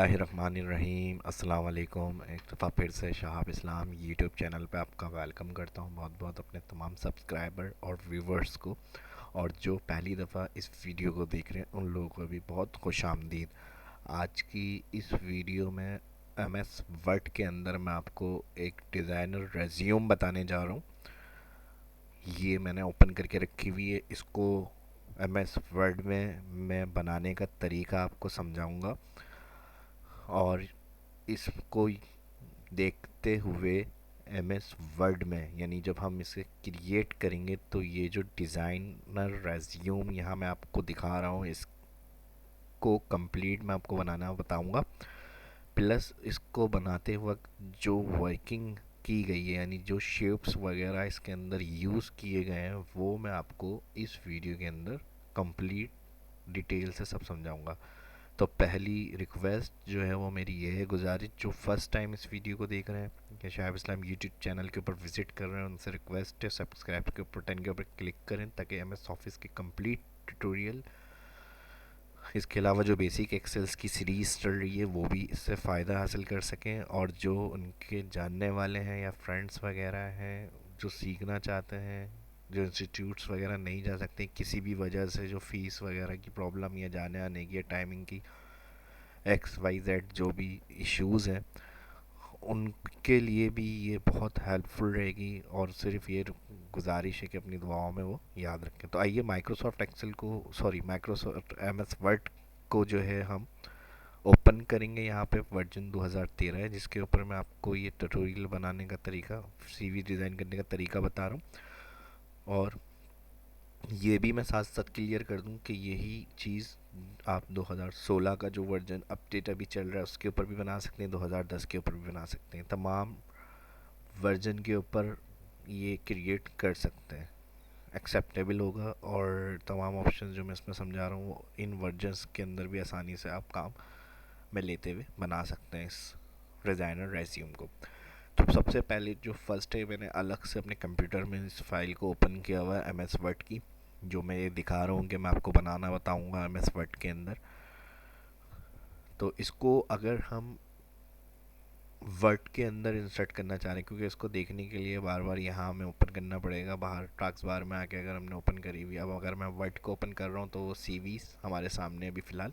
बिस्मिल्लाहिर्रहमानिर्रहीम अस्सलाम वालेकुम। एक दफ़ा फिर से शहाब इस्लाम यूट्यूब चैनल पे आपका वेलकम करता हूँ बहुत बहुत अपने तमाम सब्सक्राइबर और व्यूवर्स को। और जो पहली दफ़ा इस वीडियो को देख रहे हैं उन लोगों को भी बहुत खुश आमदीद। आज की इस वीडियो में MS वर्ड के अंदर मैं आपको एक डिज़ाइनर रेज्यूम बताने जा रहा हूँ। ये मैंने ओपन करके रखी हुई है। इसको MS वर्ड में मैं बनाने का तरीका आपको समझाऊंगा और इसको देखते हुए MS वर्ड में यानी जब हम इसे क्रिएट करेंगे तो ये जो डिज़ाइनर रेज्यूम यहाँ मैं आपको दिखा रहा हूँ इसको कंप्लीट मैं आपको बनाना बताऊँगा। प्लस इसको बनाते वक्त जो वर्किंग की गई है यानी जो शेप्स वगैरह इसके अंदर यूज़ किए गए हैं वो मैं आपको इस वीडियो के अंदर कंप्लीट डिटेल से सब समझाऊंगा। तो पहली रिक्वेस्ट जो है वो मेरी ये है, गुजारिश जो फर्स्ट टाइम इस वीडियो को देख रहे हैं या शायद इस्लाम यूट्यूब चैनल के ऊपर विजिट कर रहे हैं उनसे रिक्वेस्ट है सब्सक्राइब के ऊपर 10 के ऊपर क्लिक करें ताकि MS ऑफिस के कंप्लीट ट्यूटोरियल, इसके अलावा जो बेसिक एक्सेल्स की सीरीज़ चल रही है वो भी इससे फ़ायदा हासिल कर सकें। और जो उनके जानने वाले हैं या फ्रेंड्स वगैरह हैं जो सीखना चाहते हैं, जो इंस्टीट्यूट्स वगैरह नहीं जा सकते किसी भी वजह से, जो फ़ीस वगैरह की प्रॉब्लम या जाने आने की या टाइमिंग की XYZ जो भी इश्यूज़ हैं, उनके लिए भी ये बहुत हेल्पफुल रहेगी। और सिर्फ ये गुजारिश है कि अपनी दुआओं में वो याद रखें। तो आइए माइक्रोसॉफ्ट एक्सेल को, सॉरी माइक्रोसॉफ्ट MS वर्ड को जो है हम ओपन करेंगे। यहाँ पे वर्जन 2013 है जिसके ऊपर मैं आपको ये ट्यूटोरियल बनाने का तरीका, CV डिज़ाइन करने का तरीका बता रहा हूँ। और ये भी मैं साथ साथ क्लियर कर दूं कि यही चीज़ आप 2016 का जो वर्जन अपडेट अभी चल रहा है उसके ऊपर भी बना सकते हैं, 2010 के ऊपर भी बना सकते हैं, तमाम वर्जन के ऊपर ये क्रिएट कर सकते हैं, एक्सेप्टेबल होगा। और तमाम ऑप्शन जो मैं इसमें समझा रहा हूँ वो इन वर्जन्स के अंदर भी आसानी से आप काम में लेते हुए बना सकते हैं इस डिज़ाइनर रेज्यूम को। तो सबसे पहले जो फर्स्ट है, मैंने अलग से अपने कंप्यूटर में इस फाइल को ओपन किया हुआ है MS वर्ड की, जो मैं ये दिखा रहा हूँ कि मैं आपको बनाना बताऊँगा MS वर्ड के अंदर। तो इसको अगर हम वर्ड के अंदर इंसर्ट करना चाह रहे हैं, क्योंकि इसको देखने के लिए बार बार यहाँ हमें ओपन करना पड़ेगा, बाहर टास्क बार में आके अगर हमने ओपन करी हुई। अब अगर मैं वर्ड को ओपन कर रहा हूँ तो वो CV हमारे सामने अभी फ़िलहाल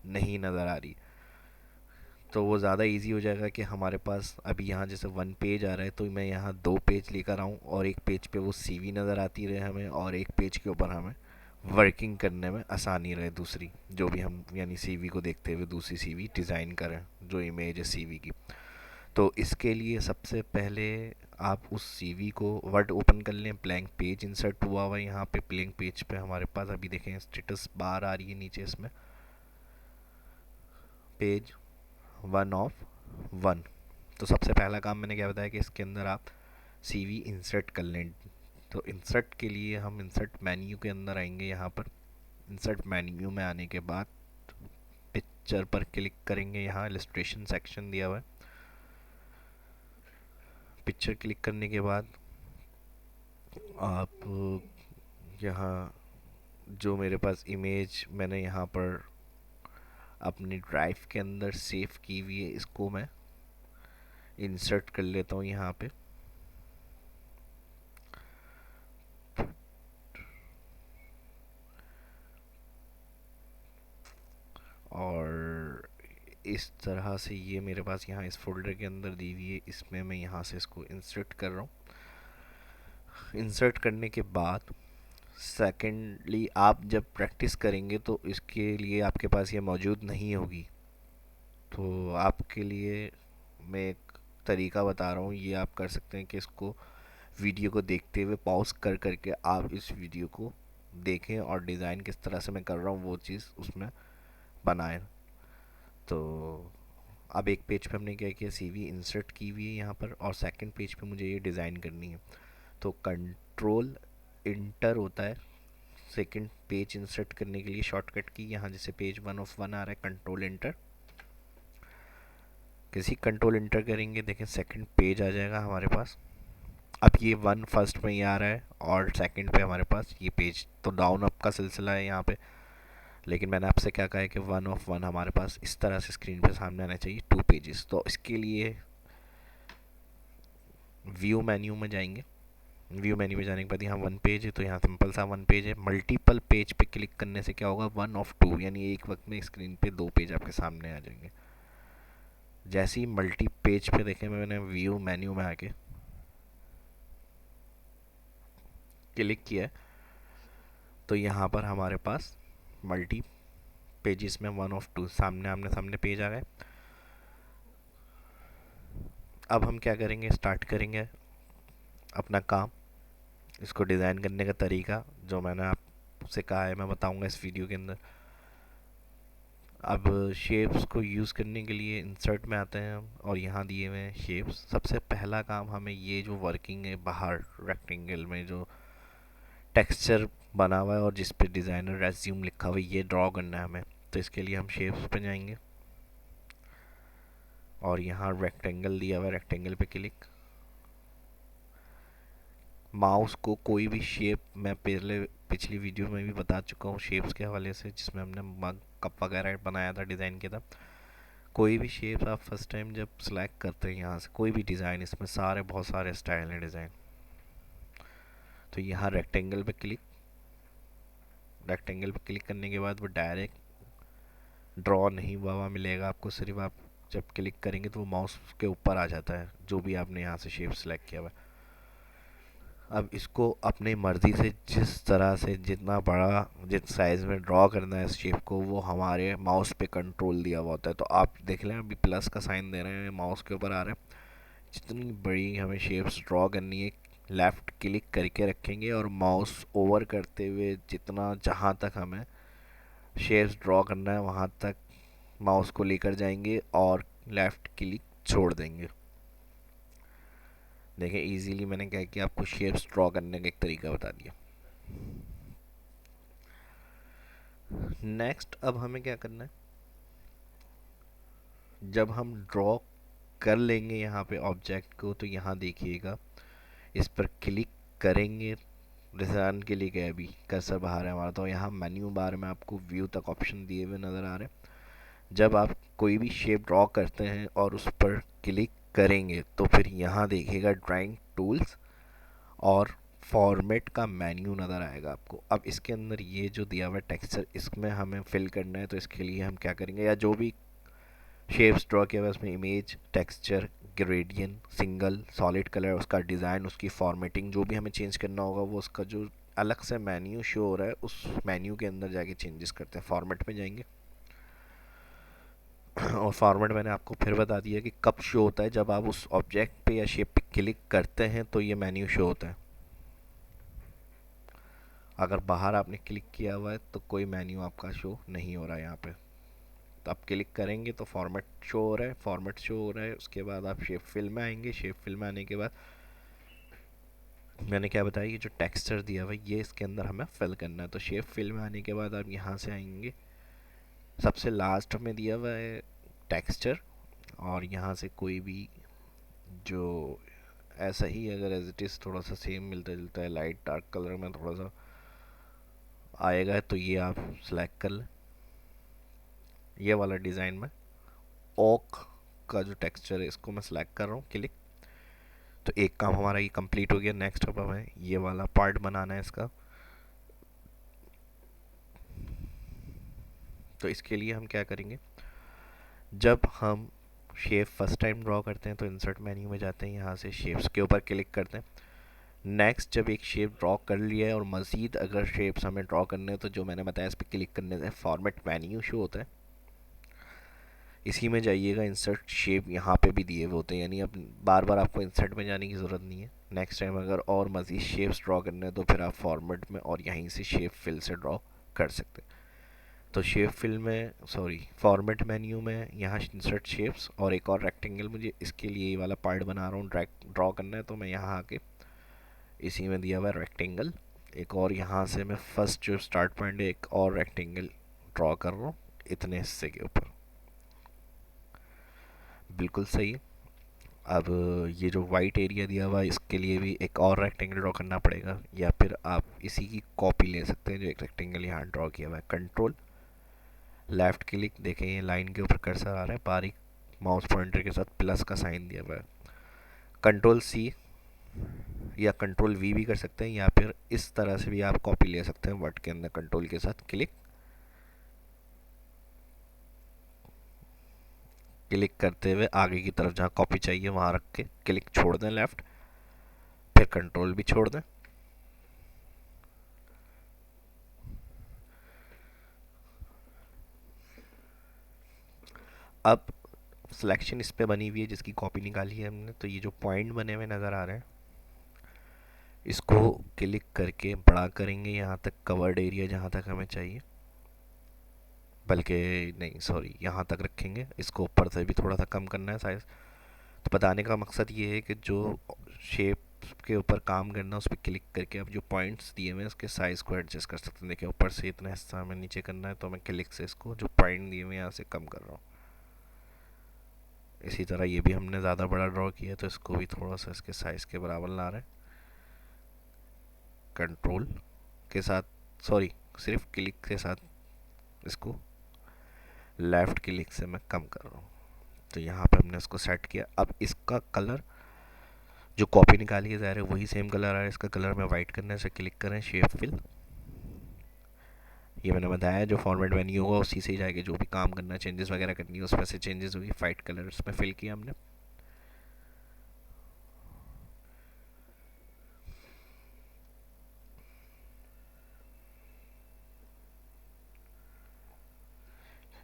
नहीं नज़र आ रही। तो वो ज़्यादा इजी हो जाएगा कि हमारे पास अभी यहाँ जैसे 1 पेज आ रहा है तो मैं यहाँ 2 पेज लेकर आऊँ और एक पेज पे वो CV नज़र आती रहे हमें और एक पेज के ऊपर हमें वर्किंग करने में आसानी रहे, दूसरी जो भी हम यानी CV को देखते हुए दूसरी CV डिज़ाइन करें जो इमेज है CV की। तो इसके लिए सबसे पहले आप उस CV को वर्ड ओपन कर लें। ब्लैंक पेज इंसर्ट हुआ हुआ है यहाँ पे। ब्लैंक पेज पे हमारे पास अभी देखें स्टेटस बार आ रही है नीचे, इसमें पेज 1 of 1। तो सबसे पहला काम मैंने क्या बताया कि इसके अंदर आप CV इंसर्ट कर लें। तो इंसर्ट के लिए हम इंसर्ट मेन्यू के अंदर आएंगे। यहाँ पर इंसर्ट मेन्यू में आने के बाद पिक्चर पर क्लिक करेंगे। यहाँ इलस्ट्रेशन सेक्शन दिया हुआ है। पिक्चर क्लिक करने के बाद आप यहाँ जो मेरे पास इमेज मैंने यहाँ पर अपनी ड्राइव के अंदर सेव की हुई है इसको मैं इंसर्ट कर लेता हूँ यहाँ पे। और इस तरह से ये मेरे पास यहाँ इस फोल्डर के अंदर दी हुई है, इसमें मैं यहाँ से इसको इंसर्ट कर रहा हूँ। इंसर्ट करने के बाद सेकेंडली आप जब प्रैक्टिस करेंगे तो इसके लिए आपके पास ये मौजूद नहीं होगी। तो आपके लिए मैं एक तरीका बता रहा हूँ, ये आप कर सकते हैं कि इसको वीडियो को देखते हुए पॉज कर करके आप इस वीडियो को देखें और डिज़ाइन किस तरह से मैं कर रहा हूँ वो चीज़ उसमें बनाएं। तो अब एक पेज पे हमने क्या किया, CV इंसर्ट की हुई है यहाँ पर और सेकंड पेज पे मुझे ये डिज़ाइन करनी है। तो कंट्रोल इंटर होता है सेकंड पेज इंसर्ट करने के लिए शॉर्टकट की। यहाँ जैसे पेज 1 of 1 आ रहा है, कंट्रोल इंटर, किसी कंट्रोल इंटर करेंगे देखें सेकंड पेज आ जाएगा हमारे पास। अब ये 1 फर्स्ट में ही आ रहा है और सेकंड पे हमारे पास ये पेज, तो डाउन अप का सिलसिला है यहाँ पे। लेकिन मैंने आपसे क्या कहा है कि 1 of 1 हमारे पास इस तरह से स्क्रीन पे सामने आना चाहिए, 2 पेजेस। तो इसके लिए व्यू मेन्यू में जाएंगे। व्यू मेन्यू में जाने के बाद यहाँ 1 पेज है, तो यहाँ सिंपल सा 1 पेज है। मल्टीपल पेज पे क्लिक करने से क्या होगा, 1 of 2, यानी एक वक्त में स्क्रीन पे 2 पेज आपके सामने आ जाएंगे। जैसे ही मल्टी पेज पे देखें, मैंने व्यू मेन्यू में आके क्लिक किया है, तो यहाँ पर हमारे पास मल्टी पेजेस में 1 of 2 सामने आमने सामने पेज आ गए। अब हम क्या करेंगे, स्टार्ट करेंगे अपना काम। इसको डिज़ाइन करने का तरीका जो मैंने आपसे कहा है मैं बताऊंगा इस वीडियो के अंदर। अब शेप्स को यूज़ करने के लिए इंसर्ट में आते हैं हम, और यहाँ दिए हुए हैं शेप्स। सबसे पहला काम हमें ये जो वर्किंग है बाहर रेक्टेंगल में जो टेक्सचर बना हुआ है और जिस पे डिज़ाइनर रेज्यूम लिखा हुआ है, ये ड्रॉ करना है हमें। तो इसके लिए हम शेप्स पे जाएंगे और यहाँ रेक्टेंगल दिया हुआ है, रेक्टेंगल पे क्लिक। माउस को कोई भी शेप, मैं पहले पिछली वीडियो में भी बता चुका हूँ शेप्स के हवाले से, जिसमें हमने मग कप वगैरह बनाया था डिज़ाइन के। तब कोई भी शेप आप फर्स्ट टाइम जब सेलेक्ट करते हैं यहाँ से कोई भी डिज़ाइन, इसमें सारे बहुत सारे स्टाइल हैं डिज़ाइन। तो यहाँ रेक्टेंगल पे क्लिक। रेक्टेंगल पे क्लिक करने के बाद वो डायरेक्ट ड्रॉ नहीं हुआ हुआ मिलेगा आपको, सिर्फ आप जब क्लिक करेंगे तो वो माउस के ऊपर आ जाता है जो भी आपने यहाँ से शेप सेलेक्ट किया हुआ है। अब इसको अपने मर्ज़ी से जिस तरह से जितना बड़ा जिस साइज़ में ड्रॉ करना है इस शेप को, वो हमारे माउस पे कंट्रोल दिया हुआ होता है। तो आप देख लें अभी प्लस का साइन दे रहे हैं, माउस के ऊपर आ रहा है। जितनी बड़ी हमें शेप्स ड्रॉ करनी है, लेफ़्ट क्लिक करके रखेंगे और माउस ओवर करते हुए जितना जहाँ तक हमें शेप्स ड्रॉ करना है वहाँ तक माउस को लेकर जाएंगे और लेफ़्ट क्लिक छोड़ देंगे। देखें इजीली मैंने क्या किया, आपको शेप्स ड्रॉ करने का एक तरीका बता दिया। नेक्स्ट अब हमें क्या करना है, जब हम ड्रॉ कर लेंगे यहाँ पे ऑब्जेक्ट को, तो यहाँ देखिएगा इस पर क्लिक करेंगे। डिज़ाइन के लिए क्या, अभी कर्सर बाहर है हमारा, तो यहाँ मेन्यू बार में आपको व्यू तक ऑप्शन दिए हुए नज़र आ रहे हैं। जब आप कोई भी शेप ड्रॉ करते हैं और उस पर क्लिक करेंगे, तो फिर यहाँ देखिएगा ड्राइंग टूल्स और फॉर्मेट का मेन्यू नज़र आएगा आपको। अब इसके अंदर ये जो दिया हुआ टेक्सचर, इसमें हमें फिल करना है। तो इसके लिए हम क्या करेंगे, या जो भी शेप्स ड्रॉ किया हुआ है उसमें image, texture, gradient, single, solid colour, उसका डिज़ाइन, उसकी फॉर्मेटिंग जो भी हमें चेंज करना होगा, वो उसका जो अलग से मेन्यू शो हो रहा है उस मेन्यू के अंदर जाके चेंजेस करते हैं। फॉर्मेट में जाएंगे और फॉर्मेट मैंने आपको फिर बता दिया कि कब शो होता है, जब आप उस ऑब्जेक्ट पे या शेप पे क्लिक करते हैं तो ये मेन्यू शो होता है। अगर बाहर आपने क्लिक किया हुआ है तो कोई मेन्यू आपका शो नहीं हो रहा है यहाँ पे। तो आप क्लिक करेंगे तो फॉर्मेट शो हो रहा है, फॉर्मेट शो हो रहा है। उसके बाद आप शेप फिल में आएंगे। शेप फिल में आने के बाद मैंने क्या बताया, ये जो टेक्सचर दिया हुआ है ये इसके अंदर हमें फिल करना है। तो शेप फिल में आने के बाद आप यहाँ से आएंगे, सबसे लास्ट में दिया हुआ है टेक्सचर, और यहाँ से कोई भी जो ऐसा ही अगर एज इट इज़ थोड़ा सा सेम मिलता जुलता है लाइट डार्क कलर में थोड़ा सा आएगा, तो ये आप सेलेक्ट कर लें। ये वाला डिज़ाइन में ओक का जो टेक्सचर है इसको मैं सेलेक्ट कर रहा हूँ, क्लिक। तो एक काम हमारा ये कंप्लीट हो गया। नेक्स्ट अब हमें ये वाला पार्ट बनाना है इसका। तो इसके लिए हम क्या करेंगे, जब हम शेप फर्स्ट टाइम ड्रॉ करते हैं तो इंसर्ट मेन्यू में जाते हैं, यहाँ से शेप्स के ऊपर क्लिक करते हैं। नेक्स्ट जब एक शेप ड्रॉ कर लिया है और मज़ीद अगर शेप्स हमें ड्रॉ करने हैं, तो जो मैंने बताया इस पर क्लिक करने से फॉर्मेट मेन्यू शो होता है, इसी में जाइएगा। इंसर्ट शेप यहाँ पे भी दिए हुए होते हैं, यानी अब बार बार आपको इंसर्ट में जाने की ज़रूरत नहीं है। नेक्स्ट टाइम अगर और मज़ीद शेप्स ड्रॉ करने हैं तो फिर आप फॉर्मेट में और यहीं से शेप फिल से ड्रॉ कर सकते हैं। तो शेप फिल में, सॉरी, फॉर्मेट मेन्यू में यहाँ इंसर्ट शेप्स और एक और रेक्टेंगल, मुझे इसके लिए ये वाला पार्ट बना रहा हूँ ड्रॉ करना है, तो मैं यहाँ आके इसी में दिया हुआ है रेक्टेंगल एक और, यहाँ से मैं फर्स्ट जो स्टार्ट पॉइंट है एक और रेक्टेंगल ड्रॉ कर रहा हूँ इतने हिस्से के ऊपर। बिल्कुल सही। अब ये जो वाइट एरिया दिया हुआ है इसके लिए भी एक और रेक्टेंगल ड्रॉ करना पड़ेगा, या फिर आप इसी की कॉपी ले सकते हैं जो एक रेक्टेंगल यहाँ ड्रॉ किया हुआ है। कंट्रोल लेफ़्ट क्लिक, देखें ये लाइन के ऊपर कर्सर आ रहा है, बारीक माउस पॉइंटर के साथ प्लस का साइन दिया हुआ है। कंट्रोल सी या कंट्रोल वी भी कर सकते हैं, या फिर इस तरह से भी आप कॉपी ले सकते हैं वर्ड के अंदर, कंट्रोल के साथ क्लिक क्लिक करते हुए आगे की तरफ जहाँ कॉपी चाहिए वहाँ रख के क्लिक छोड़ दें लेफ़्ट, फिर कंट्रोल भी छोड़ दें। अब सिलेक्शन इस पे बनी हुई है जिसकी कॉपी निकाली है हमने, तो ये जो पॉइंट बने हुए नज़र आ रहे हैं इसको क्लिक करके बड़ा करेंगे यहाँ तक, कवर्ड एरिया जहाँ तक हमें चाहिए, बल्कि नहीं सॉरी यहाँ तक रखेंगे, इसको ऊपर से भी थोड़ा सा कम करना है साइज़। तो बताने का मकसद ये है कि जो शेप के ऊपर काम करना है उस पर क्लिक करके आप जो पॉइंट्स दिए हुए हैं उसके साइज़ को एडजस्ट कर सकते हैं। देखिए ऊपर से इतना हिस्सा हमें नीचे करना है, तो मैं क्लिक से इसको जो पॉइंट दिए हुए हैं यहाँ से कम कर रहा हूँ। इसी तरह ये भी हमने ज़्यादा बड़ा ड्रॉ किया तो इसको भी थोड़ा सा इसके साइज़ के बराबर ला रहे हैं, कंट्रोल के साथ, सॉरी सिर्फ क्लिक के साथ इसको लेफ़्ट क्लिक से मैं कम कर रहा हूँ। तो यहाँ पे हमने इसको सेट किया। अब इसका कलर जो कॉपी निकाली है ज़ाहिर है वही सेम कलर आ रहा है, इसका कलर में वाइट करना है, इसे क्लिक करें शेप फिल। ये मैंने बताया जो फॉर्मेट मेन्यू होगा उसी से ही जाएगा, जो भी काम करना है चेंजेस वगैरह करनी है उसमें से चेंजेस होगी। वाइट कलर इसमें फिल किया हमने।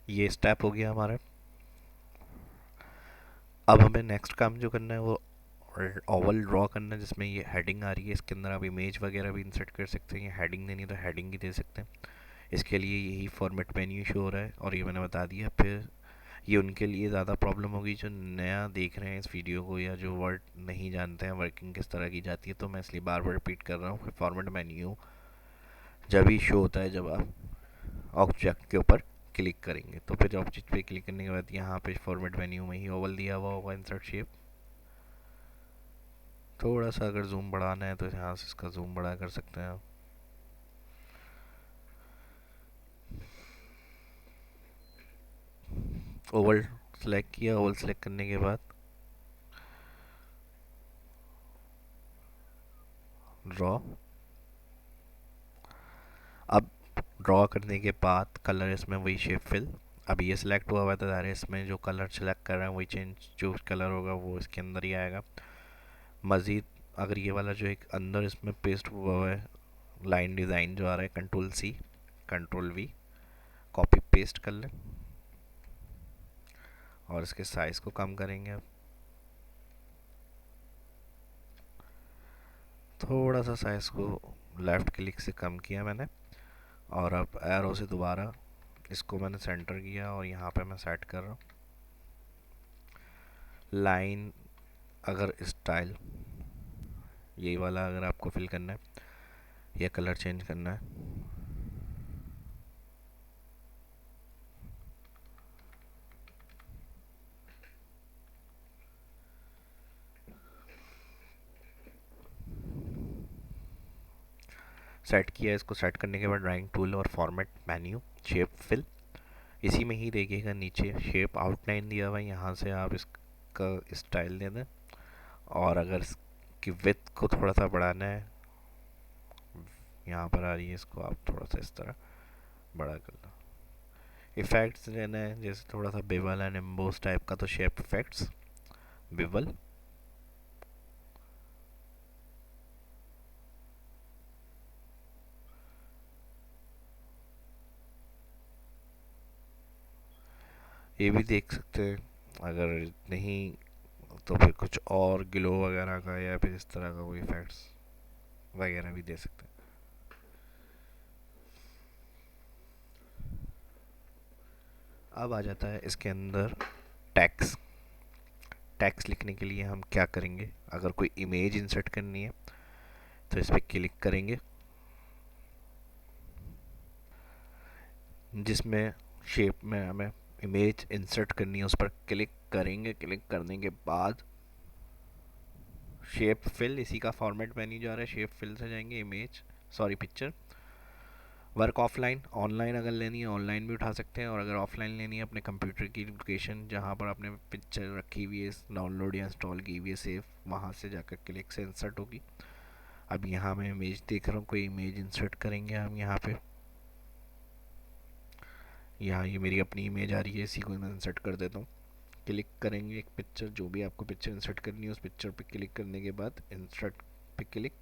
ये स्टेप हो गया हमारा। अब हमें नेक्स्ट काम जो करना है वो ओवल ड्रॉ करना है जिसमें ये हेडिंग आ रही है, इसके अंदर आप इमेज वगैरह भी इंसर्ट कर सकते हैं, हेडिंग देनी है तो हेडिंग भी दे सकते हैं। इसके लिए यही फॉर्मेट मेन्यू शो हो रहा है और ये मैंने बता दिया। फिर ये उनके लिए ज़्यादा प्रॉब्लम होगी जो नया देख रहे हैं इस वीडियो को या जो वर्ड नहीं जानते हैं वर्किंग किस तरह की जाती है, तो मैं इसलिए बार बार रिपीट कर रहा हूँ कि फॉर्मेट मेन्यू जब ही शो होता है जब आप ऑब्जेक्ट के ऊपर क्लिक करेंगे। तो फिर ऑब्जेक्ट पे क्लिक करने के बाद यहाँ पे फॉर्मेट मेन्यू में ही ओवल दिया हुआ होगा, इंसर्ट शेप। थोड़ा सा अगर जूम बढ़ाना है तो यहाँ से इसका जूम बढ़ा कर सकते हैं। ओवल सेलेक्ट किया, ओवल सेलेक्ट करने के बाद ड्रॉ। अब ड्रॉ करने के बाद कलर इसमें वही शेप फिल। अब ये सिलेक्ट हुआ हुआ है तो ज़ाहिर है इसमें जो कलर सेलेक्ट कर रहे हैं वही चेंज, जो कलर होगा वो इसके अंदर ही आएगा। मज़ीद अगर ये वाला जो एक अंदर इसमें पेस्ट हुआ हुआ है लाइन डिज़ाइन जो आ रहा है, control C control V copy paste कर लें और इसके साइज़ को कम करेंगे। अब थोड़ा सा साइज़ को लेफ़्ट क्लिक से कम किया मैंने और अब एरो से दोबारा इसको मैंने सेंटर किया और यहाँ पे मैं सेट कर रहा हूँ लाइन। अगर स्टाइल यही वाला अगर आपको फिल करना है या कलर चेंज करना है सेट किया। इसको सेट करने के बाद ड्राइंग टूल और फॉर्मेट मेन्यू शेप फिल, इसी में ही देखिएगा नीचे शेप आउटलाइन दिया हुआ है, यहाँ से आप इसका स्टाइल दे दें और अगर इसकी विड्थ को थोड़ा सा बढ़ाना है यहाँ पर आ रही है, इसको आप थोड़ा सा इस तरह बड़ा कर लो। इफ़ेक्ट्स लेना है जैसे थोड़ा सा बेवल एंड एम्बोस टाइप का, तो शेप इफ़ेक्ट्स बेवल। ये भी देख सकते हैं, अगर नहीं तो फिर कुछ और ग्लो वगैरह का या फिर इस तरह का कोई इफ़ेक्ट्स वगैरह भी दे सकते हैं। अब आ जाता है इसके अंदर टैक्स। टैक्स लिखने के लिए हम क्या करेंगे, अगर कोई इमेज इंसर्ट करनी है तो इस पर क्लिक करेंगे, जिसमें शेप में हमें इमेज इंसर्ट करनी है उस पर क्लिक करेंगे। क्लिक करने के बाद शेप फिल, इसी का फॉर्मेट मेन्यू जा रहा है, शेप फिल से जाएंगे image sorry picture work offline, online अगर लेनी है ऑनलाइन भी उठा सकते हैं, और अगर ऑफलाइन लेनी है अपने कंप्यूटर की लोकेशन जहाँ पर आपने पिक्चर रखी हुई है, डाउनलोड या इंस्टॉल की हुई है सेव, वहाँ से जाकर क्लिक से इंसर्ट होगी। अब यहाँ मैं इमेज देख रहा हूँ, कोई इमेज इंसर्ट करेंगे हम यहाँ पे। यहाँ ये मेरी अपनी इमेज आ रही है, इसी को मैं इंसर्ट कर देता हूँ। क्लिक करेंगे एक पिक्चर, जो भी आपको पिक्चर इंसर्ट करनी है उस पिक्चर पे क्लिक करने के बाद इंसर्ट पे क्लिक।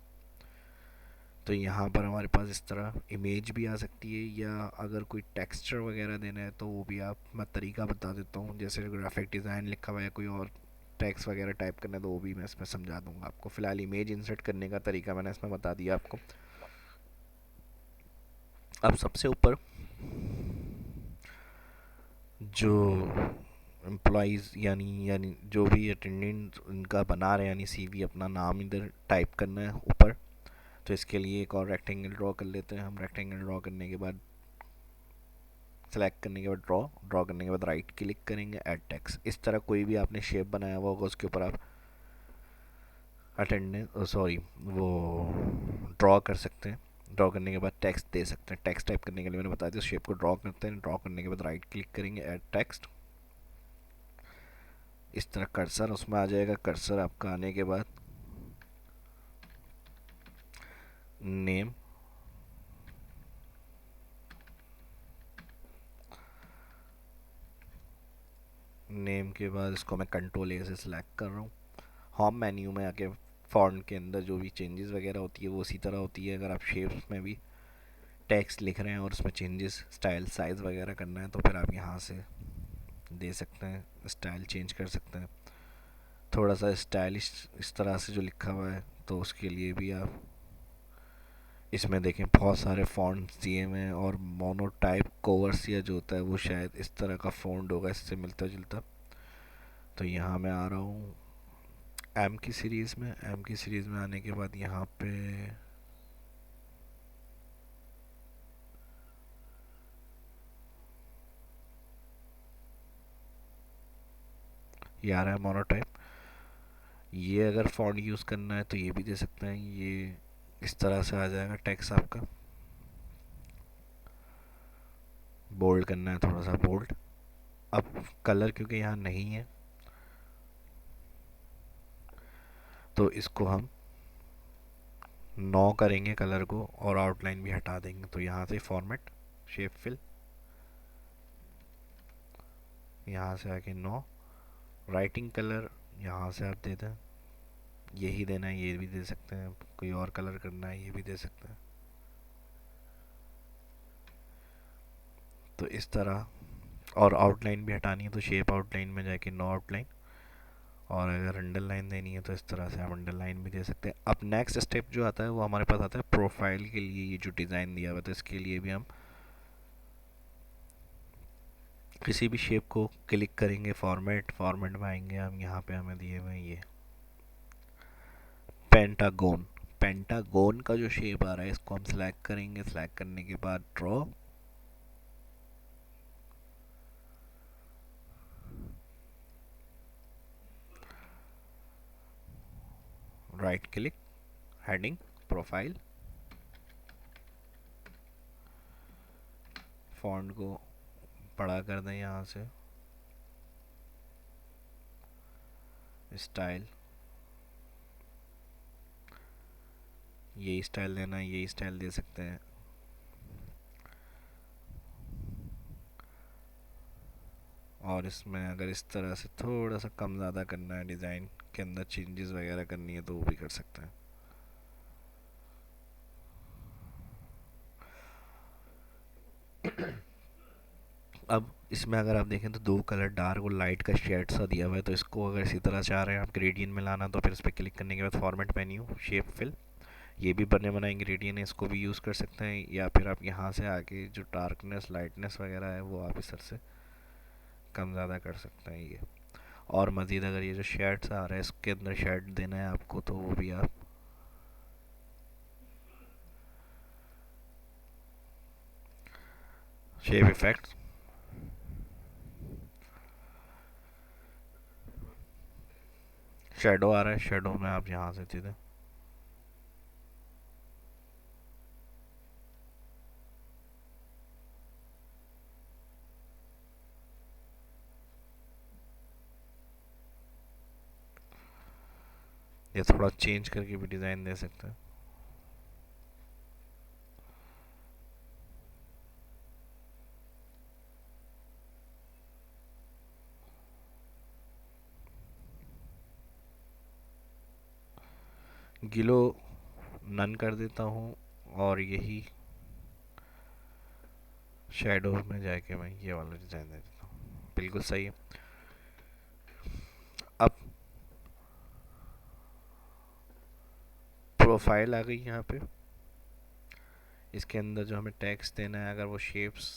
तो यहाँ पर हमारे पास इस तरह इमेज भी आ सकती है, या अगर कोई टेक्सचर वगैरह देना है तो वो भी आप मैं तरीका बता देता हूँ। जैसे ग्राफिक डिज़ाइन लिखा हुआ है, कोई और टेक्स्ट वगैरह टाइप करना है तो वो भी मैं इसमें समझा दूंगा आपको। फ़िलहाल इमेज इंसर्ट करने का तरीका मैंने इसमें बता दिया आपको। अब सबसे ऊपर जो एम्प्लॉयज़ यानी जो भी अटेंडेंट उनका बना रहे हैं, यानी सीवी, अपना नाम इधर टाइप करना है ऊपर। तो इसके लिए एक और रेक्टेंगल ड्रॉ कर लेते हैं हम। रेक्टेंगल ड्रॉ करने के बाद, सेलेक्ट करने के बाद ड्रॉ करने के बाद राइट क्लिक करेंगे, ऐड टेक्स्ट। इस तरह कोई भी आपने शेप बनाया हुआ होगा उसके ऊपर आप अटेंडेंस सॉरी वो ड्रॉ कर सकते हैं। ड्रॉ करने के बाद टेक्स्ट दे सकते हैं। टेक्स्ट टाइप करने के लिए मैंने बता दिया, शेप को ड्रॉ करते हैं। ड्रॉ करने के बाद राइट क्लिक करेंगे, ऐड टेक्स्ट। इस तरह कर्सर उसमें आ जाएगा। कर्सर आपका आने के बाद नेम, नेम के बाद इसको मैं कंट्रोल ए से सिलेक्ट कर रहा हूँ। होम मेन्यू में आके फॉन्ट के अंदर जो भी चेंजेस वगैरह होती है वो उसी तरह होती है। अगर आप शेप्स में भी टेक्स्ट लिख रहे हैं और उसमें चेंजेस, स्टाइल, साइज़ वगैरह करना है तो फिर आप यहाँ से दे सकते हैं, स्टाइल चेंज कर सकते हैं। थोड़ा सा स्टाइलिश इस तरह से जो लिखा हुआ है तो उसके लिए भी आप इसमें देखें बहुत सारे फ़ॉन्ट्स दिए हुए हैं, और मोनोटाइप कोवर्सिया जो होता है वो शायद इस तरह का फ़ॉन्ट होगा इससे मिलता जुलता। तो यहाँ मैं आ रहा हूँ एम की सीरीज़ में। एम की सीरीज़ में आने के बाद यहाँ पे ये आ रहा है मोनोटाइप। ये अगर फ़ॉन्ट यूज़ करना है तो ये भी दे सकते हैं। ये इस तरह से आ जाएगा टेक्स्ट आपका। बोल्ड करना है थोड़ा सा बोल्ड। अब कलर क्योंकि यहाँ नहीं है तो इसको हम 9 करेंगे कलर को, और आउटलाइन भी हटा देंगे। तो यहाँ से फॉर्मेट, शेप फिल, यहाँ से आके 9। राइटिंग कलर यहाँ से आप दे दें, यही देना है ये भी दे सकते हैं, कोई और कलर करना है ये भी दे सकते हैं। तो इस तरह, और आउटलाइन भी हटानी है तो शेप आउटलाइन में जाके 9 आउटलाइन, और अगर अंडरलाइन देनी है तो इस तरह से आप अंडरलाइन भी दे सकते हैं। अब नेक्स्ट स्टेप जो आता है वो हमारे पास आता है प्रोफाइल के लिए। ये जो डिज़ाइन दिया हुआ था इसके लिए भी हम किसी भी शेप को क्लिक करेंगे, फॉर्मेट में आएंगे हम। यहाँ पे हमें दिए हुए ये पेंटागोन। पेंटागोन का जो शेप आ रहा है इसको हम सिलेक्ट करेंगे। सिलेक्ट करने के बाद draw, right click, heading, profile, font को बड़ा कर दें यहाँ से, स्टाइल, यही स्टाइल देना है यही स्टाइल दे सकते हैं। और इसमें अगर इस तरह से थोड़ा सा कम ज़्यादा करना है, डिज़ाइन के अंदर चेंजेस वगैरह करनी है तो वो भी कर सकते हैं। अब इसमें अगर आप देखें तो दो कलर, डार्क और लाइट का शेड सा दिया हुआ है। तो इसको अगर इसी तरह चाह रहे हैं आप ग्रेडियंट में लाना, तो फिर इस पर क्लिक करने के बाद फॉर्मेट मेन्यू, शेप फिल, ये भी बने बनाए इंग्रेडिएंट है, इसको भी यूज़ कर सकते हैं। या फिर आप यहाँ से आके जो डार्कनेस, लाइटनेस वगैरह है वो आप इस तरह से कम ज़्यादा कर सकते हैं ये। और मज़ीद अगर ये जो शेड्स आ रहा है इसके अंदर शेड देना है आपको तो वो भी आप शेप इफेक्ट्स, शेडो आ रहा है, शेडो में आप यहाँ से सीधे या थोड़ा चेंज करके भी डिज़ाइन दे सकते हैं। गिलो नन कर देता हूँ और यही शेडो में जाके मैं ये वाला डिज़ाइन दे देता हूँ। बिल्कुल सही है। अब प्रोफाइल आ गई यहाँ पे। इसके अंदर जो हमें टेक्स्ट देना है, अगर वो शेप्स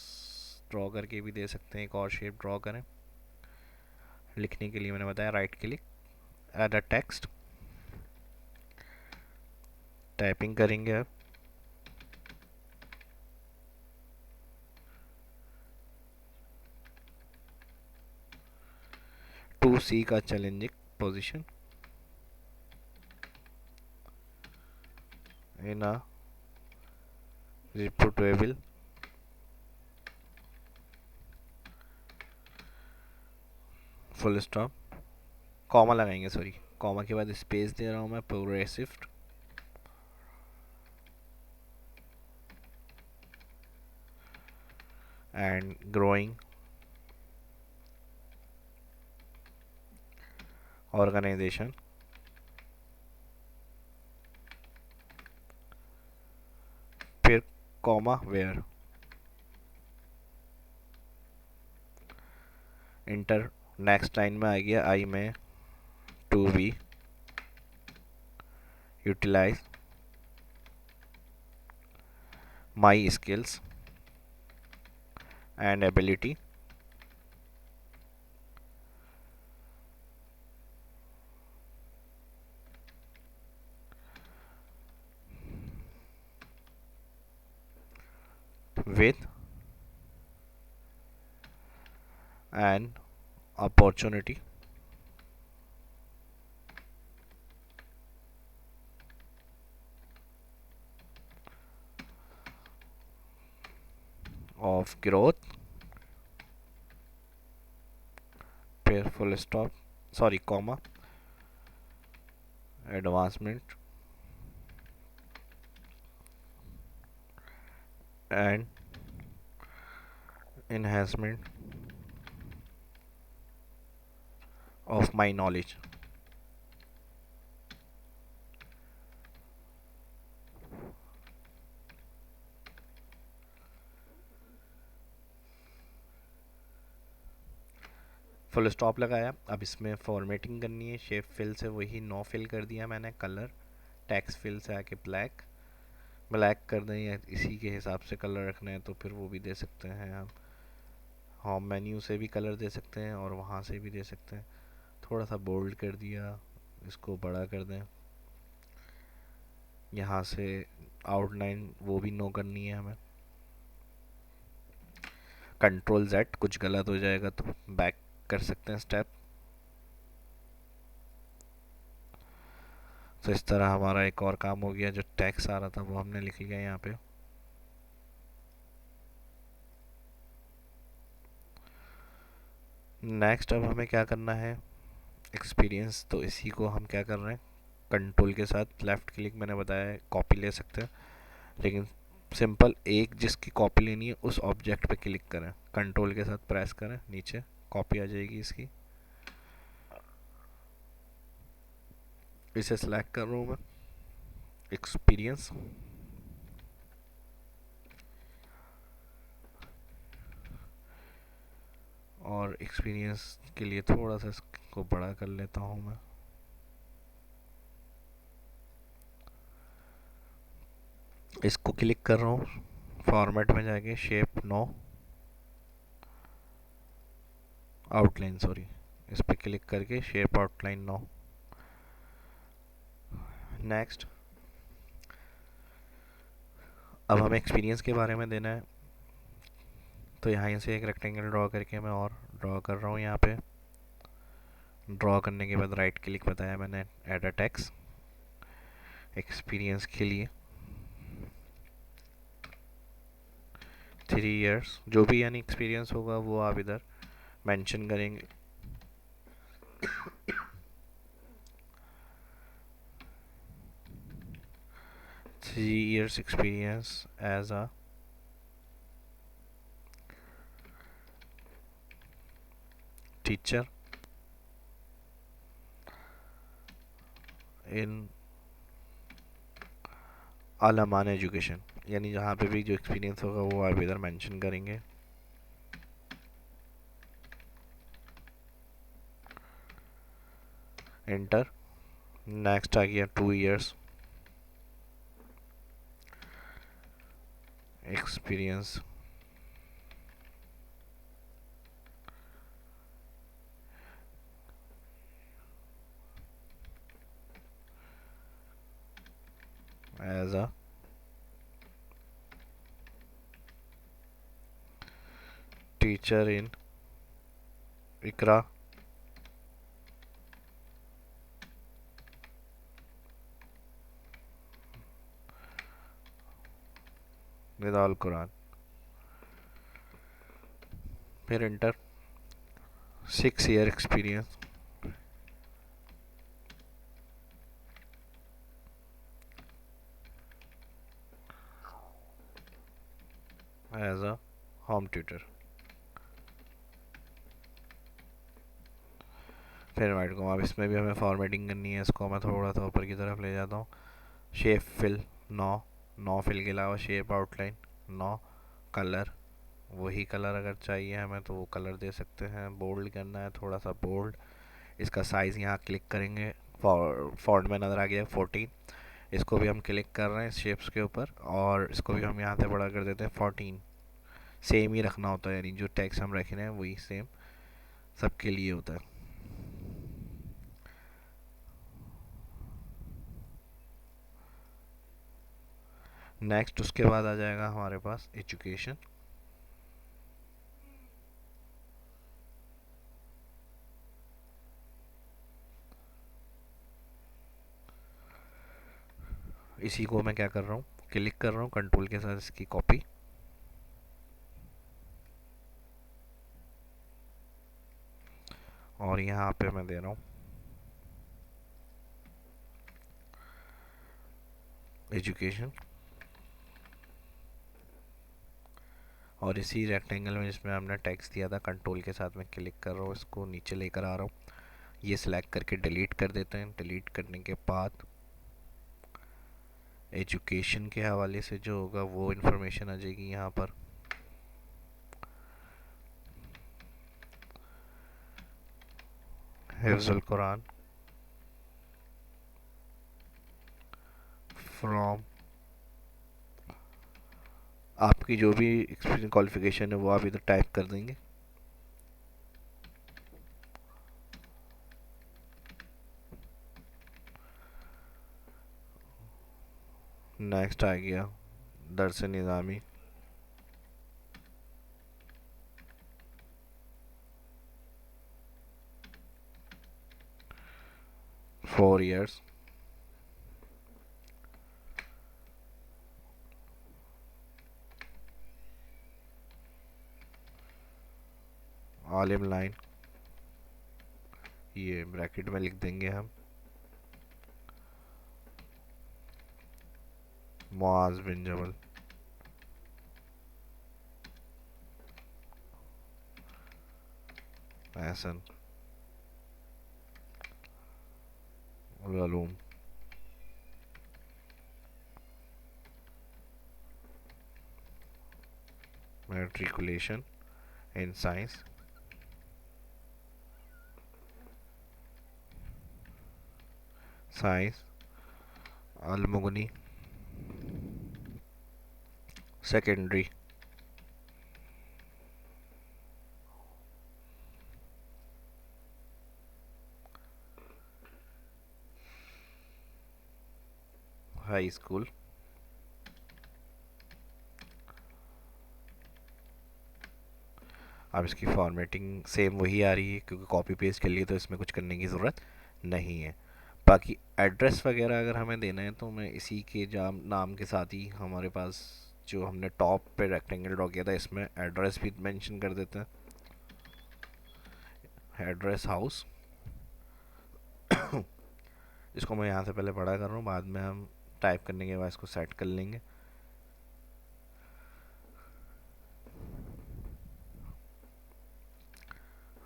ड्रॉ करके भी दे सकते हैं, एक और शेप ड्रॉ करें। लिखने के लिए मैंने बताया right click, add a text, typing करेंगे। अब 2C का challenging position in a reportable full stop, comma लगाएंगे, सॉरी कॉमा के बाद स्पेस दे रहा हूँ मैं, प्रोग्रेसिव एंड ग्रोइंग ऑर्गेनाइजेशन। फिर comma where, enter. Next line में आ गया I aim to be utilize my skills and ability with an opportunity of growth, फिर full stop, sorry comma, advancement and enhancement of my knowledge। Full stop लगाया। अब इसमें formatting करनी है। Shape fill से वही नो फिल कर दिया मैंने। कलर टेक्स्ट फिल से आके ब्लैक, ब्लैक कर दें या इसी के हिसाब से कलर रखना है तो फिर वो भी दे सकते हैं आप। होम मेन्यू से भी कलर दे सकते हैं और वहाँ से भी दे सकते हैं। थोड़ा सा बोल्ड कर दिया, इसको बड़ा कर दें। यहाँ से आउटलाइन वो भी नो करनी है हमें। कंट्रोल Z, कुछ गलत हो जाएगा तो बैक कर सकते हैं स्टेप। तो इस तरह हमारा एक और काम हो गया। जो टैक्स आ रहा था वो हमने लिख लिया यहाँ पे। नेक्स्ट अब हमें क्या करना है, एक्सपीरियंस। तो इसी को हम क्या कर रहे हैं, कंट्रोल के साथ लेफ़्ट क्लिक, मैंने बताया है कॉपी ले सकते हैं, लेकिन सिंपल एक जिसकी कॉपी लेनी है उस ऑब्जेक्ट पे क्लिक करें, कंट्रोल के साथ प्रेस करें, नीचे कॉपी आ जाएगी इसकी। इसे सिलेक्ट कर रहा हूँ मैं, एक्सपीरियंस, और एक्सपीरियंस के लिए थोड़ा सा इसको बड़ा कर लेता हूँ मैं। इसको क्लिक कर रहा हूँ, फॉर्मेट में जाके शेप नो, आउटलाइन, सॉरी, इस पर क्लिक करके शेप आउटलाइन नो। नेक्स्ट अब हमें एक्सपीरियंस के बारे में देना है। तो यहाँ से एक रेक्टेंगल ड्रॉ करके मैं और ड्रॉ कर रहा हूँ। यहाँ पे ड्रॉ करने के बाद राइट क्लिक बताया मैंने, ऐड अ टेक्स्ट, एक्सपीरियंस के लिए 3 इयर्स, जो भी यानी एक्सपीरियंस होगा वो आप इधर मेंशन करेंगे। 3 years experience as a teacher in Al Aman education, यानी जहाँ पे भी जो एक्सपीरियंस होगा वो आप इधर मेंशन करेंगे। एंटर। नेक्स्ट आ गया 2 years experience as a teacher in Iqra with Al Quran. फिर enter. 6 year experience as a home tutor. फिर मैं को अब इसमें भी हमें फॉर्मेटिंग करनी है, इसको मैं थोड़ा सा ऊपर की तरफ ले जाता हूँ। शेप फिल 9 फिल के अलावा शेप आउटलाइन 9। कलर वही कलर अगर चाहिए हमें तो वो कलर दे सकते हैं। बोल्ड करना है थोड़ा सा बोल्ड। इसका साइज़ यहाँ क्लिक करेंगे, फॉन्ट में नज़र आ गया 14। इसको भी हम क्लिक कर रहे हैं शेप्स के ऊपर और इसको भी हम यहाँ से बड़ा कर देते हैं 14। सेम ही रखना होता है, यानी जो टेक्स्ट हम रख रहे हैं वही सेम सबके लिए होता है। नेक्स्ट उसके बाद आ जाएगा हमारे पास एजुकेशन। इसी को मैं क्या कर रहा हूँ, क्लिक कर रहा हूँ कंट्रोल के साथ इसकी कॉपी। और यहाँ पे मैं दे रहा हूँ एजुकेशन। और इसी रेक्टेंगल में जिसमें हमने टेक्स्ट दिया था कंट्रोल के साथ मैं क्लिक कर रहा हूँ, इसको नीचे लेकर आ रहा हूँ। ये सिलेक्ट करके डिलीट कर देते हैं। डिलीट करने के बाद एजुकेशन के हवाले से जो होगा वो इन्फॉर्मेशन आ जाएगी यहाँ पर। हिफ्जुल कुरान फ्रॉम, आपकी जो भी एक्सपीरियंस क्वालिफिकेशन है वो आप इधर टाइप कर देंगे। नेक्स्ट आ गया दरस निज़ामी। 4 years। आलिम लाइन, ये ब्रैकेट में लिख देंगे हम Muaz bin Jabal. Ehsan Uloom. Matriculation in science. Science Almughni secondary. High school. अब इसकी फॉर्मेटिंग सेम वही आ रही है क्योंकि कॉपी पेस्ट के लिए तो इसमें कुछ करने की ज़रूरत नहीं है। बाकी एड्रेस वगैरह अगर हमें देना है तो मैं इसी के जाम नाम के साथ ही हमारे पास जो हमने टॉप पे रेक्टेंगल ड्रॉ किया था इसमें एड्रेस भी मेंशन कर देते हैं। एड्रेस हाउस इसको मैं यहाँ से पहले बड़ा कर रहा हूँ, बाद में हम टाइप करने के बाद इसको सेट कर लेंगे।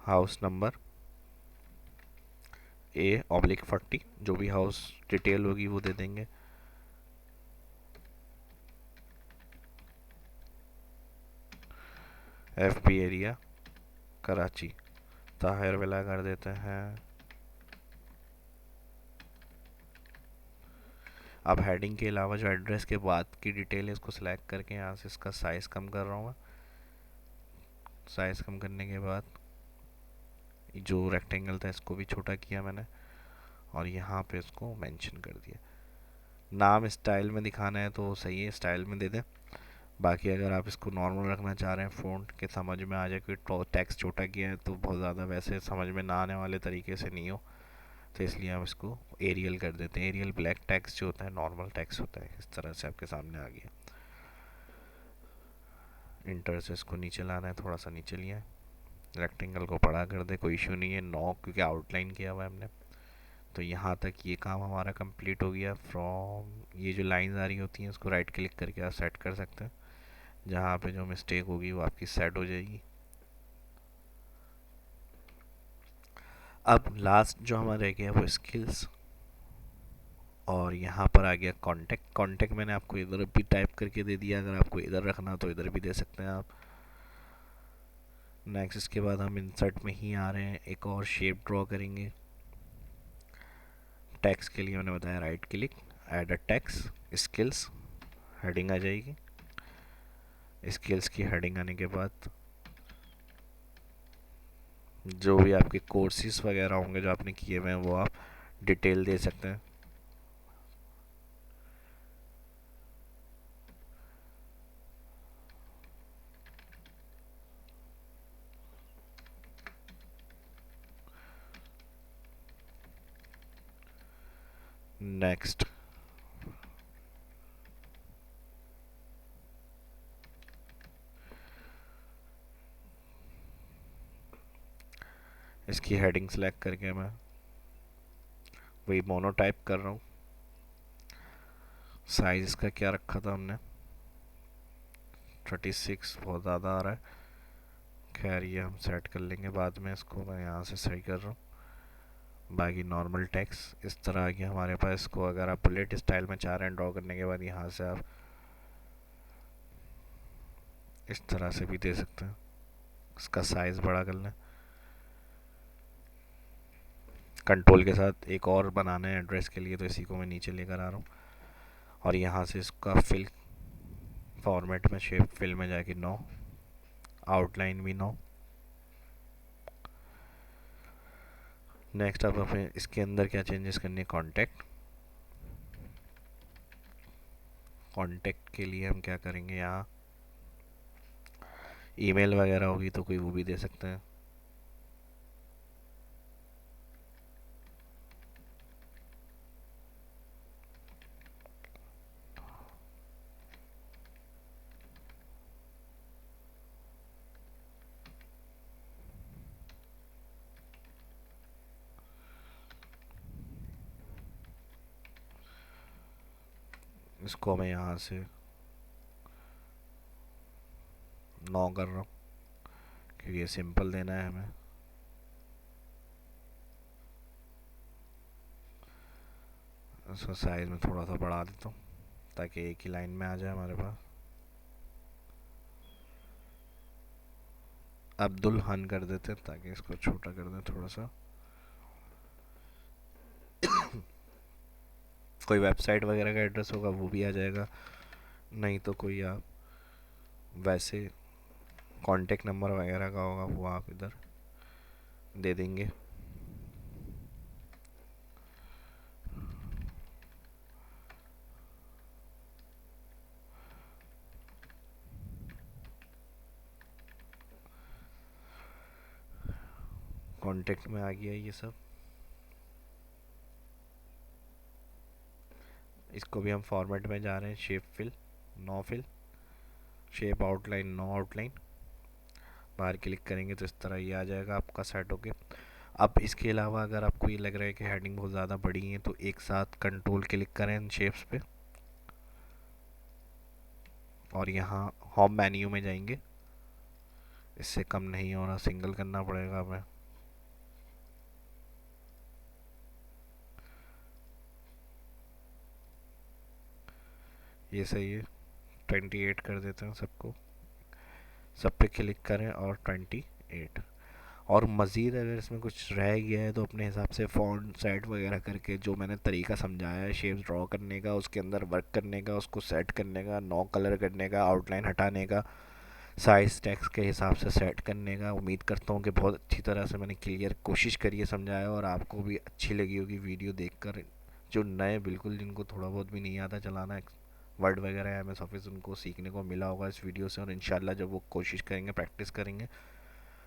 हाउस नंबर A/40, जो भी हाउस डिटेल होगी वो दे देंगे। FB area Karachi, Tahir villa कर देते हैं। अब हेडिंग के अलावा जो एड्रेस के बाद की डिटेल है इसको सिलेक्ट करके यहाँ से इसका साइज़ कम कर रहा हूँ मैं। साइज़ कम करने के बाद जो रेक्टेंगल था इसको भी छोटा किया मैंने और यहाँ पे इसको मेंशन कर दिया। नाम स्टाइल में दिखाना है तो सही है, स्टाइल में दे दें। बाकी अगर आप इसको नॉर्मल रखना चाह रहे हैं फ़ॉन्ट के समझ में आ जाए, कोई टेक्स्ट छोटा किया है तो बहुत ज़्यादा वैसे समझ में ना आने वाले तरीके से नहीं हो, तो इसलिए हम इसको एरियल कर देते हैं। एरियल ब्लैक टेक्स्ट जो होता है, नॉर्मल टेक्स्ट होता है, इस तरह से आपके सामने आ गया। इंटर से इसको नीचे लाना है, थोड़ा सा नीचे लिया है। रेक्टेंगल को बड़ा कर दे, कोई इशू नहीं है। 9 क्योंकि आउटलाइन किया हुआ है हमने, तो यहाँ तक ये काम हमारा कंप्लीट हो गया। फ्रॉम ये जो लाइंस आ रही होती हैं उसको राइट क्लिक करके आप सेट कर सकते हैं। जहाँ पे जो मिस्टेक होगी वो आपकी सेट हो जाएगी। अब लास्ट जो हमारा रह गया वो स्किल्स, और यहाँ पर आ गया कांटेक्ट। कांटेक्ट मैंने आपको इधर भी टाइप करके दे दिया, अगर आपको इधर रखना तो इधर भी दे सकते हैं आप। नेक्स्ट इसके बाद हम इंसर्ट में ही आ रहे हैं, एक और शेप ड्रॉ करेंगे। टेक्स्ट के लिए मैंने बताया right click, add a text, skills, heading आ जाएगी। स्किल्स की हेडिंग आने के बाद जो भी आपके कोर्सेज वगैरह होंगे जो आपने किए हुए हैं वो आप डिटेल दे सकते हैं। नेक्स्ट इसकी हेडिंग सेलेक्ट करके मैं वही मोनो टाइप कर रहा हूँ। साइज इसका क्या रखा था हमने, 36 बहुत ज़्यादा आ रहा है। खैर ये हम सेट कर लेंगे बाद में, इसको मैं यहाँ से सही कर रहा हूँ। बाकी नॉर्मल टेक्स्ट इस तरह आ गया हमारे पास। इसको अगर आप बुलेट स्टाइल में चाह रहे हैं ड्रॉ करने के बाद, यहाँ से आप इस तरह से भी दे सकते हैं। इसका साइज़ बड़ा कर लें। कंट्रोल के साथ एक और बनाना है एड्रेस के लिए, तो इसी को मैं नीचे लेकर आ रहा हूँ और यहाँ से इसका फिल फॉर्मेट में, शेप फिल में जाके 9, आउटलाइन भी 9। नेक्स्ट अब हमें इसके अंदर क्या चेंजेस करने हैं, कॉन्टैक्ट। कॉन्टैक्ट के लिए हम क्या करेंगे, यहाँ ईमेल वगैरह होगी तो कोई वो भी दे सकते हैं। इसको मैं यहाँ से 9 कर रहा हूँ क्योंकि ये सिंपल देना है हमें। इसका साइज में थोड़ा सा बढ़ा देता हूँ ताकि एक ही लाइन में आ जाए हमारे पास। अब्दुल हन कर देते हैं ताकि इसको छोटा कर दें थोड़ा सा। कोई वेबसाइट वगैरह का एड्रेस होगा वो भी आ जाएगा, नहीं तो कोई आप वैसे कांटेक्ट नंबर वगैरह का होगा वो आप इधर दे देंगे। कांटेक्ट में आ गया ये सब। इसको भी हम फॉर्मेट में जा रहे हैं, shape fill, no fill, shape outline, no outline. बाहर क्लिक करेंगे तो इस तरह ये आ जाएगा आपका सेट होके। अब इसके अलावा अगर आपको ये लग रहा है कि हेडिंग बहुत ज़्यादा बड़ी है तो एक साथ कंट्रोल क्लिक करें शेप्स पे और यहाँ होम मेन्यू में जाएंगे। इससे कम नहीं हो रहा, सिंगल करना पड़ेगा हमें। ये सही है, 28 कर देते हैं सबको। सब पे क्लिक करें और 28। और मज़ीद अगर इसमें कुछ रह गया है तो अपने हिसाब से फ़ॉन्ट सेट वगैरह करके, जो मैंने तरीका समझाया है शेप्स ड्रॉ करने का, उसके अंदर वर्क करने का, उसको सेट करने का, नो कलर करने का, आउटलाइन हटाने का, साइज़ टेक्स्ट के हिसाब से सेट करने का, उम्मीद करता हूँ कि बहुत अच्छी तरह से मैंने क्लियर कोशिश करी है समझाया, और आपको भी अच्छी लगी होगी वीडियो देखकर। जो नए बिल्कुल, जिनको थोड़ा बहुत भी नहीं आता चलाना वर्ड वगैरह एम एस ऑफिस, उनको सीखने को मिला होगा इस वीडियो से। और इंशाल्लाह जब वो कोशिश करेंगे, प्रैक्टिस करेंगे,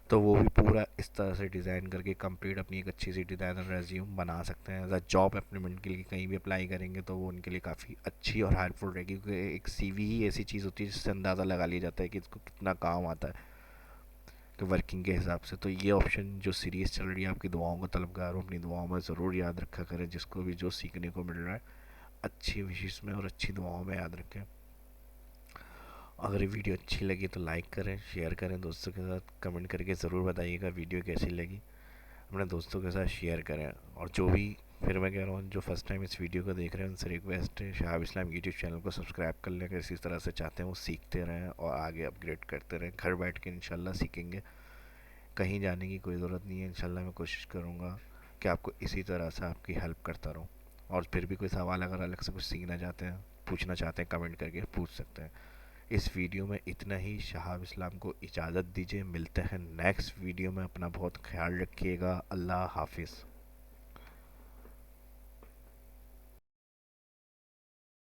तो वो भी पूरा इस तरह से डिज़ाइन करके कंप्लीट अपनी एक अच्छी सी डिज़ाइनर रेज्यूम बना सकते हैं। एज अ जॉब एप्लीमेंट के लिए कहीं भी अप्लाई करेंगे तो वो उनके लिए काफ़ी अच्छी और हेल्पफुल रहेगी, क्योंकि एक सीवी ही ऐसी चीज़ होती है जिससे अंदाज़ा लगा लिया जाता है कि इसको कितना काम आता है कि वर्किंग के हिसाब से। तो ये ऑप्शन जो सीरीज़ चल रही है आपकी दुआओं का तलबगार हूँ, अपनी दुआओं में ज़रूर याद रखा करें। जिसको भी जो सीखने को मिल रहा है, अच्छी विशेष में और अच्छी दुआओं में याद रखें। अगर ये वीडियो अच्छी लगी तो लाइक करें, शेयर करें दोस्तों के साथ, कमेंट करके ज़रूर बताइएगा वीडियो कैसी लगी। अपने दोस्तों के साथ शेयर करें। और जो भी, फिर मैं कह रहा हूँ, जो फर्स्ट टाइम इस वीडियो को देख रहे हैं उनसे रिक्वेस्ट है, शहाब इस्लाम यूट्यूब चैनल को सब्सक्राइब कर लें। इसी तरह से चाहते हैं वो सीखते रहें और आगे अपग्रेड करते रहें। घर बैठ के इंशाल्लाह सीखेंगे, कहीं जाने की कोई ज़रूरत नहीं है। इंशाल्लाह मैं कोशिश करूँगा कि आपको इसी तरह से आपकी हेल्प करता रहूँ। और फिर भी कोई सवाल अगर अलग से कुछ सीखना चाहते हैं, पूछना चाहते हैं, कमेंट करके पूछ सकते हैं। इस वीडियो में इतना ही। शहाब इस्लाम को इजाज़त दीजिए, मिलते हैं नेक्स्ट वीडियो में। अपना बहुत ख्याल रखिएगा। अल्लाह हाफिज़।